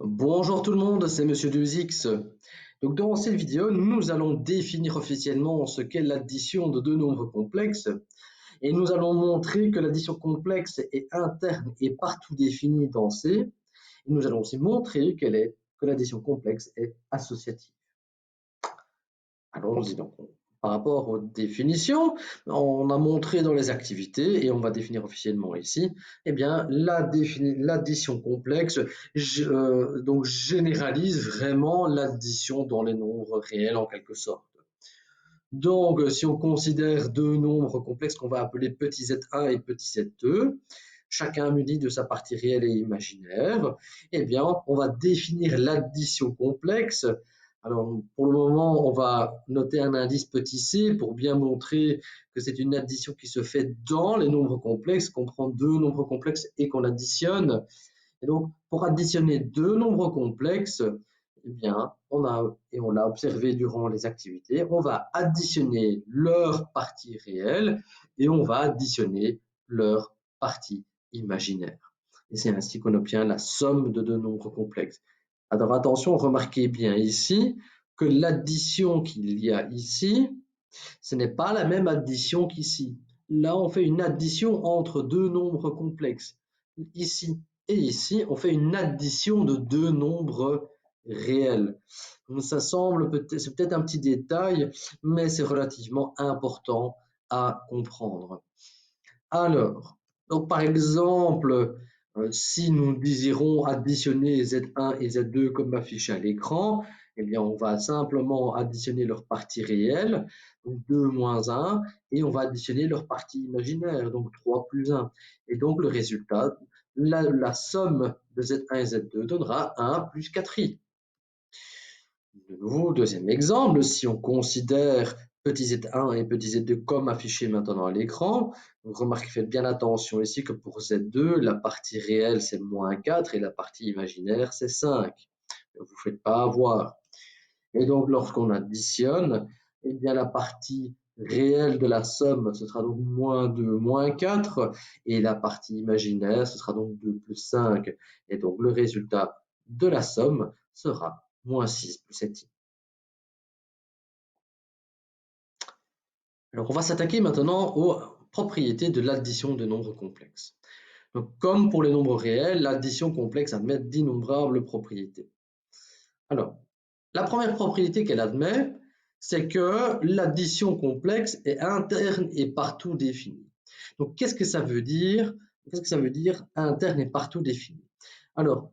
Bonjour tout le monde, c'est Monsieur 2X. Donc dans cette vidéo, nous allons définir officiellement ce qu'est l'addition de deux nombres complexes et nous allons montrer que l'addition complexe est interne et partout définie dans C. Et nous allons aussi montrer que l'addition complexe est associative. Allons-y donc. Par rapport aux définitions, on a montré dans les activités, et on va définir officiellement ici, eh bien, l'addition complexe donc généralise vraiment l'addition dans les nombres réels en quelque sorte. Donc, si on considère deux nombres complexes qu'on va appeler petit z1 et petit z2, chacun muni de sa partie réelle et imaginaire, eh bien, on va définir l'addition complexe. Alors, pour le moment, on va noter un indice petit c pour bien montrer que c'est une addition qui se fait dans les nombres complexes, qu'on prend deux nombres complexes et qu'on additionne. Et donc, pour additionner deux nombres complexes, eh bien, on l'a observé durant les activités, on va additionner leur partie réelle et on va additionner leur partie imaginaire. Et c'est ainsi qu'on obtient la somme de deux nombres complexes. Alors attention, remarquez bien ici que l'addition qu'il y a ici, ce n'est pas la même addition qu'ici. Là, on fait une addition entre deux nombres complexes. Ici et ici, on fait une addition de deux nombres réels. Donc, ça semble c'est peut-être un petit détail, mais c'est relativement important à comprendre. Alors, donc par exemple, si nous désirons additionner Z1 et Z2 comme affiché à l'écran, eh bien on va simplement additionner leur partie réelle, donc 2 moins 1, et on va additionner leur partie imaginaire, donc 3 plus 1. Et donc le résultat, la somme de Z1 et Z2 donnera 1 plus 4i. De nouveau, deuxième exemple, si on considère petit z1 et petit z2 comme affiché maintenant à l'écran, remarquez, faites bien attention ici que pour z2, la partie réelle c'est moins 4 et la partie imaginaire c'est 5. Ne vous faites pas avoir. Et donc lorsqu'on additionne, eh bien la partie réelle de la somme, ce sera donc moins 2, moins 4, et la partie imaginaire, ce sera donc 2 plus 5. Et donc le résultat de la somme sera moins 6 plus 7i. Alors, on va s'attaquer maintenant aux propriétés de l'addition de nombres complexes. Donc, comme pour les nombres réels, l'addition complexe admet d'innombrables propriétés. Alors, la première propriété qu'elle admet, c'est que l'addition complexe est interne et partout définie. Donc, qu'est-ce que ça veut dire? Qu'est-ce que ça veut dire interne et partout définie? Alors,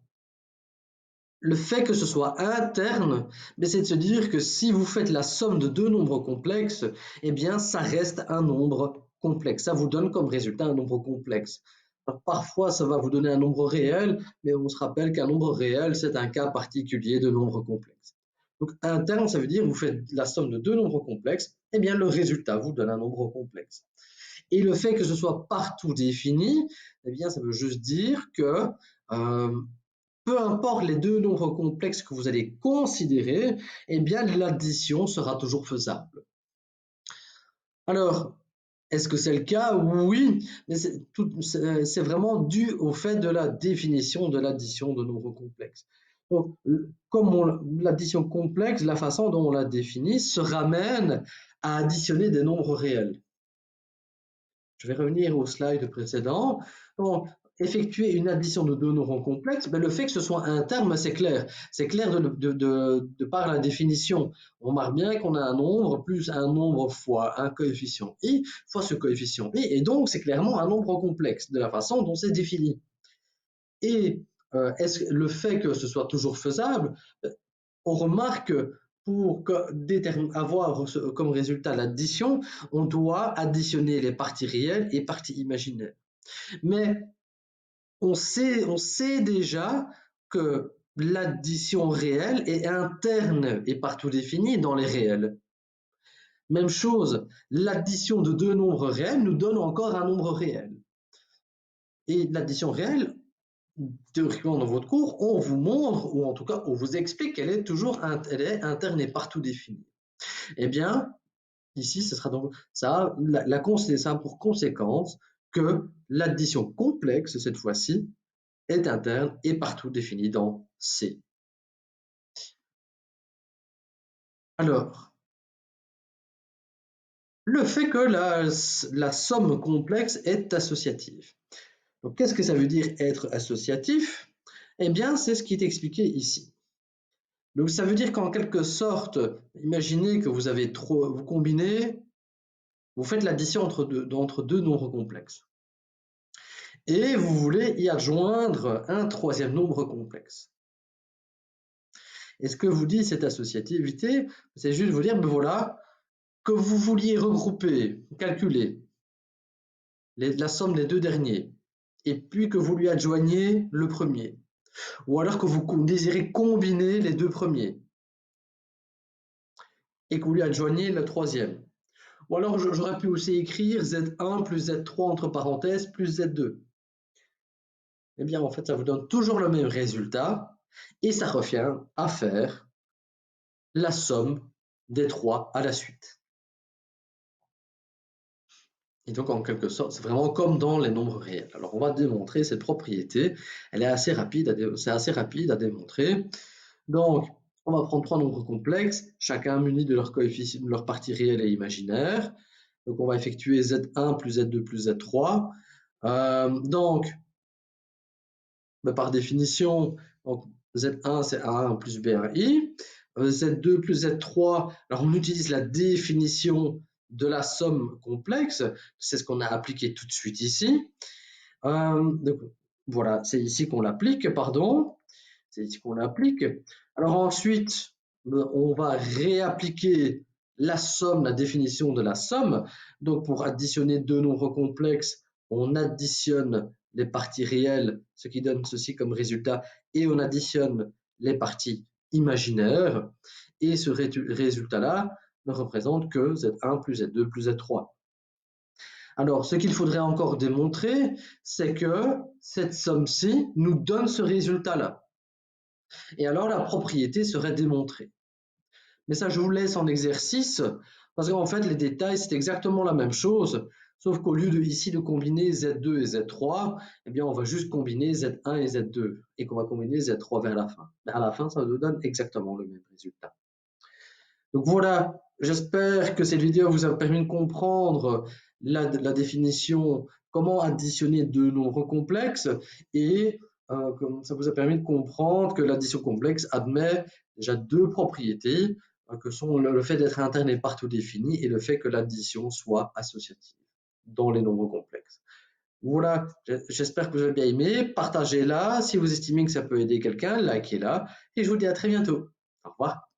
le fait que ce soit interne, c'est de se dire que si vous faites la somme de deux nombres complexes, eh bien, ça reste un nombre complexe. Ça vous donne comme résultat un nombre complexe. Alors, parfois, ça va vous donner un nombre réel, mais on se rappelle qu'un nombre réel, c'est un cas particulier de nombre complexe. Donc, interne, ça veut dire que vous faites la somme de deux nombres complexes, eh bien, le résultat vous donne un nombre complexe. Et le fait que ce soit partout défini, eh bien, ça veut juste dire que peu importe les deux nombres complexes que vous allez considérer, eh bien l'addition sera toujours faisable. Alors, est-ce que c'est le cas? Oui, mais c'est vraiment dû au fait de la définition de l'addition de nombres complexes. Donc, comme l'addition complexe, la façon dont on la définit se ramène à additionner des nombres réels. Je vais revenir au slide précédent. Donc, effectuer une addition de deux nombres complexes, le fait que ce soit un terme, c'est clair. C'est clair de par la définition. On remarque bien qu'on a un nombre plus un nombre fois un coefficient i fois ce coefficient i, et donc c'est clairement un nombre complexe de la façon dont c'est défini. Et le fait que ce soit toujours faisable, on remarque que pour avoir comme résultat l'addition, on doit additionner les parties réelles et parties imaginaires. Mais on sait déjà que l'addition réelle est interne et partout définie dans les réels. Même chose, l'addition de deux nombres réels nous donne encore un nombre réel. Et l'addition réelle, théoriquement dans votre cours, on vous montre, ou en tout cas on vous explique qu'elle est toujours interne et partout définie. Eh bien, ici, ce sera donc ça, ça a pour conséquence que l'addition complexe, cette fois-ci, est interne et partout définie dans C. Alors, le fait que la somme complexe est associative. Donc, qu'est-ce que ça veut dire être associatif? Eh bien, c'est ce qui est expliqué ici. Donc, ça veut dire qu'en quelque sorte, imaginez que vous combinez, vous faites l'addition entre deux nombres complexes. Et vous voulez y adjoindre un troisième nombre complexe. Et ce que vous dit cette associativité, c'est juste vous dire, ben voilà, que vous vouliez regrouper, calculer la somme des deux derniers, et puis que vous lui adjoignez le premier, ou alors que vous désirez combiner les deux premiers, et que vous lui adjoignez le troisième. Ou alors j'aurais pu aussi écrire Z1 plus Z3 entre parenthèses plus Z2. Eh bien, en fait, ça vous donne toujours le même résultat, et ça revient à faire la somme des trois à la suite. Et donc, en quelque sorte, c'est vraiment comme dans les nombres réels. Alors, on va démontrer cette propriété. Elle est assez rapide c'est assez rapide à démontrer. Donc, on va prendre trois nombres complexes, chacun muni de leur coefficient, de leur partie réelle et imaginaire. Donc, on va effectuer Z1 plus Z2 plus Z3. Donc, par définition, donc, Z1 c'est A1 plus B1I. Z2 plus Z3, alors on utilise la définition de la somme complexe, c'est ce qu'on a appliqué tout de suite ici. Donc, voilà, c'est ici qu'on l'applique, pardon. C'est ici qu'on l'applique. Alors ensuite, on va réappliquer la somme, la définition de la somme. Donc pour additionner deux nombres complexes, on additionne les parties réelles, ce qui donne ceci comme résultat, et on additionne les parties imaginaires. Et ce résultat-là ne représente que Z1 plus Z2 plus Z3. Alors, ce qu'il faudrait encore démontrer, c'est que cette somme-ci nous donne ce résultat-là. Et alors, la propriété serait démontrée. Mais ça, je vous laisse en exercice, parce qu'en fait, les détails, c'est exactement la même chose, sauf qu'au lieu ici de combiner Z2 et Z3, eh bien, on va juste combiner Z1 et Z2, et qu'on va combiner Z3 vers la fin. Mais à la fin, ça nous donne exactement le même résultat. Donc voilà, j'espère que cette vidéo vous a permis de comprendre la définition, comment additionner deux nombres complexes, et ça vous a permis de comprendre que l'addition complexe admet déjà deux propriétés, que sont le fait d'être interne et partout défini, et le fait que l'addition soit associative dans les nombres complexes. Voilà, j'espère que vous avez bien aimé, partagez-la, si vous estimez que ça peut aider quelqu'un, likez-la, et je vous dis à très bientôt. Au revoir.